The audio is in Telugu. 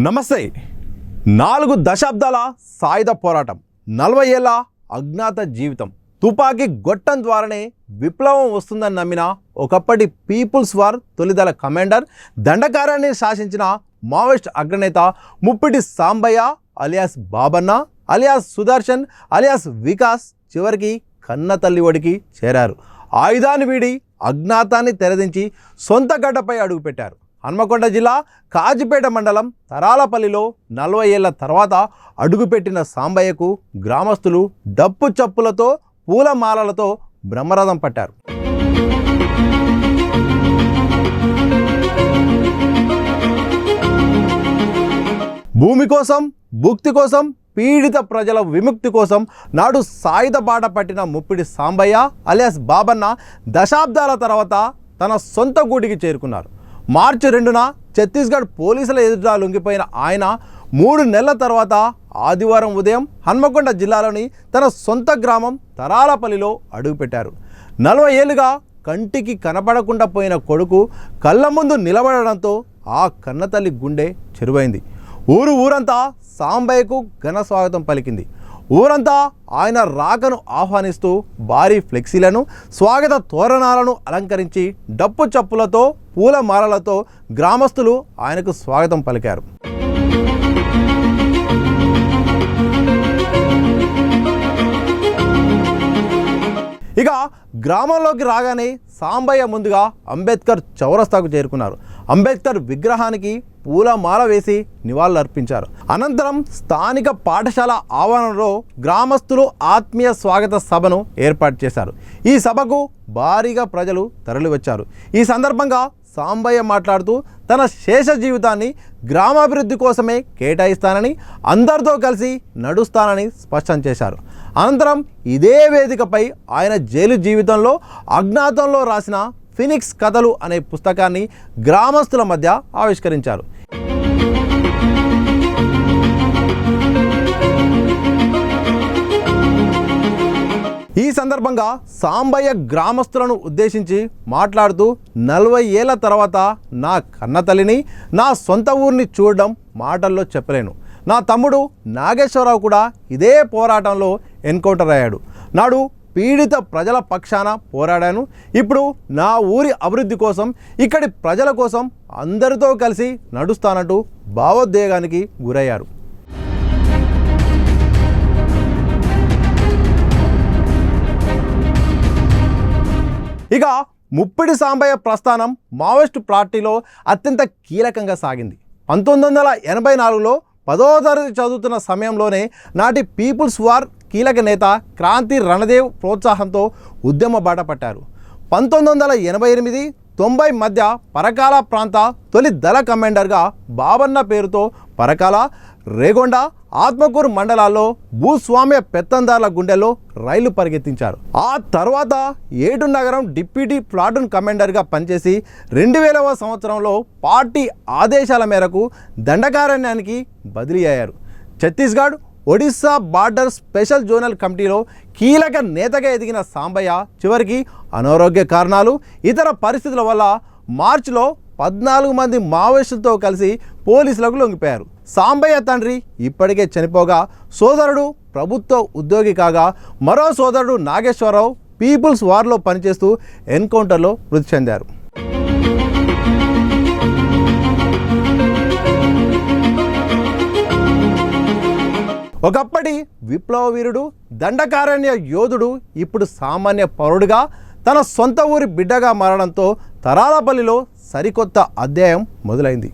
నమస్తే. 4 దశాబ్దాల సాయుధ పోరాటం, 40 ఏళ్ల అజ్ఞాత జీవితం, తుపాకీ గొట్టం ద్వారానే విప్లవం వస్తుందని నమ్మిన ఒకప్పటి పీపుల్స్ వార్ తొలిదళ కమాండర్, దండకార్యాన్ని శాసించిన మావోయిస్ట్ అగ్రనేత Muppidi Sambaiah alias Babanna alias Sudarshan alias Vikas చివరికి కన్న తల్లి ఒడికి చేరారు. ఆయుధాన్ని వీడి అజ్ఞాతాన్ని తెరదించి సొంత గడ్డపై అడుగుపెట్టారు. హన్మకొండ జిల్లా కాజిపేట మండలం తరాలపల్లిలో 40 ఏళ్ల తర్వాత అడుగుపెట్టిన సాంబయ్యకు గ్రామస్తులు డప్పు చప్పులతో పూలమాలలతో బ్రహ్మరథం పట్టారు. భూమి కోసం, భుక్తి కోసం, పీడిత ప్రజల విముక్తి కోసం నాడు సాయుధ బాట పట్టిన ముప్పిడి సాంబయ్య అలియాస్ బాబన్న దశాబ్దాల తర్వాత తన సొంత గూటికి చేరుకున్నారు. మార్చి 2న ఛత్తీస్గఢ్ పోలీసుల ఎదుట లొంగిపోయిన ఆయన 3 నెలల తర్వాత ఆదివారం ఉదయం హన్మకొండ జిల్లాలోని తన సొంత గ్రామం తరాలపల్లిలో అడుగుపెట్టారు. 40 ఏళ్లుగా కంటికి కనపడకుండా పోయిన కొడుకు కళ్ళ ముందు నిలబడడంతో ఆ కన్నతల్లి గుండె చెరువైంది. ఊరంతా సాంబయ్యకు ఘన స్వాగతం పలికింది. ఊరంతా ఆయన రాకను ఆహ్వానిస్తూ భారీ ఫ్లెక్సీలను, స్వాగత తోరణాలను అలంకరించి డప్పు చప్పులతో పూలమాలలతో గ్రామస్తులు ఆయనకు స్వాగతం పలికారు. ఇక గ్రామంలోకి రాగానే సాంబయ్య ముందుగా అంబేద్కర్ చౌరస్తాకు చేరుకున్నారు. అంబేద్కర్ విగ్రహానికి పూలమాల వేసి నివాళులర్పించారు. అనంతరం స్థానిక పాఠశాల ఆవరణలో గ్రామస్తులు ఆత్మీయ స్వాగత సభను ఏర్పాటు చేశారు. ఈ సభకు భారీగా ప్రజలు తరలివచ్చారు. ఈ సందర్భంగా సాంబయ్య మాట్లాడుతూ తన శేష జీవితాన్ని గ్రామాభివృద్ధి కోసమే కేటాయిస్తానని, అందరితో కలిసి నడుస్తానని స్పష్టం చేశారు. అనంతరం ఇదే వేదికపై ఆయన జైలు జీవితంలో అజ్ఞాతంలో రాసిన ఫినిక్స్ కథలు అనే పుస్తకాన్ని గ్రామస్తుల మధ్య ఆవిష్కరించారు. ఈ సందర్భంగా సాంబయ్య గ్రామస్తులను ఉద్దేశించి మాట్లాడుతూ 40 ఏళ్ల తర్వాత నా కన్న తల్లిని, నా సొంత ఊరిని చూడడం మాటల్లో చెప్పలేను. నా తమ్ముడు నాగేశ్వరరావు కూడా ఇదే పోరాటంలో ఎన్కౌంటర్ అయ్యాడు. నాడు పీడిత ప్రజల పక్షాన పోరాడాను. ఇప్పుడు నా ఊరి అభివృద్ధి కోసం, ఇక్కడి ప్రజల కోసం అందరితో కలిసి నడుస్తానంటూ భావోద్వేగానికి గురయ్యారు. ఇక ముప్పిడి సాంబయ్య ప్రస్థానం మావోయిస్టు పార్టీలో అత్యంత కీలకంగా సాగింది. 1984లో 10వ తరగతి చదువుతున్న సమయంలోనే నాటి పీపుల్స్ వార్ కీలక నేత క్రాంతి రణదేవ్ ప్రోత్సాహంతో ఉద్యమ బాట పట్టారు. 1988-90 మధ్య పరకాల ప్రాంత తొలి దళ కమాండర్గా బాబన్న పేరుతో పరకాల, రేగొండ, ఆత్మకూరు మండలాల్లో భూస్వామ్య పెత్తందారుల గుండెల్లో రైలు పరిగెత్తించారు. ఆ తర్వాత ఏడు నగరం డిప్యూటీ ప్లాటూన్ కమాండర్గా పనిచేసి 2000వ సంవత్సరంలో పార్టీ ఆదేశాల మేరకు దండకారణ్యానికి బదిలీ అయ్యారు. Chhattisgarh, Odisha border special zonal కమిటీలో కీలక నేతగా ఎదిగిన సాంబయ్య చివరికి అనారోగ్య కారణాలు, ఇతర పరిస్థితుల వల్ల మార్చిలో 14 మంది మావోయిస్టులతో కలిసి పోలీసులకు లొంగిపోయారు. సాంబయ్య తండ్రి ఇప్పటికే చనిపోగా సోదరుడు ప్రభుత్వ ఉద్యోగి కాగా, మరో సోదరుడు నాగేశ్వరరావు పీపుల్స్ వార్లో పనిచేస్తూ ఎన్కౌంటర్లో మృతి చెందారు. ఒకప్పటి విప్లవ వీరుడు, దండకారణ్య యోధుడు ఇప్పుడు సామాన్య పౌరుడిగా తన సొంత ఊరి బిడ్డగా మారడంతో తరాలపల్లిలో సరికొత్త అధ్యాయం మొదలైంది.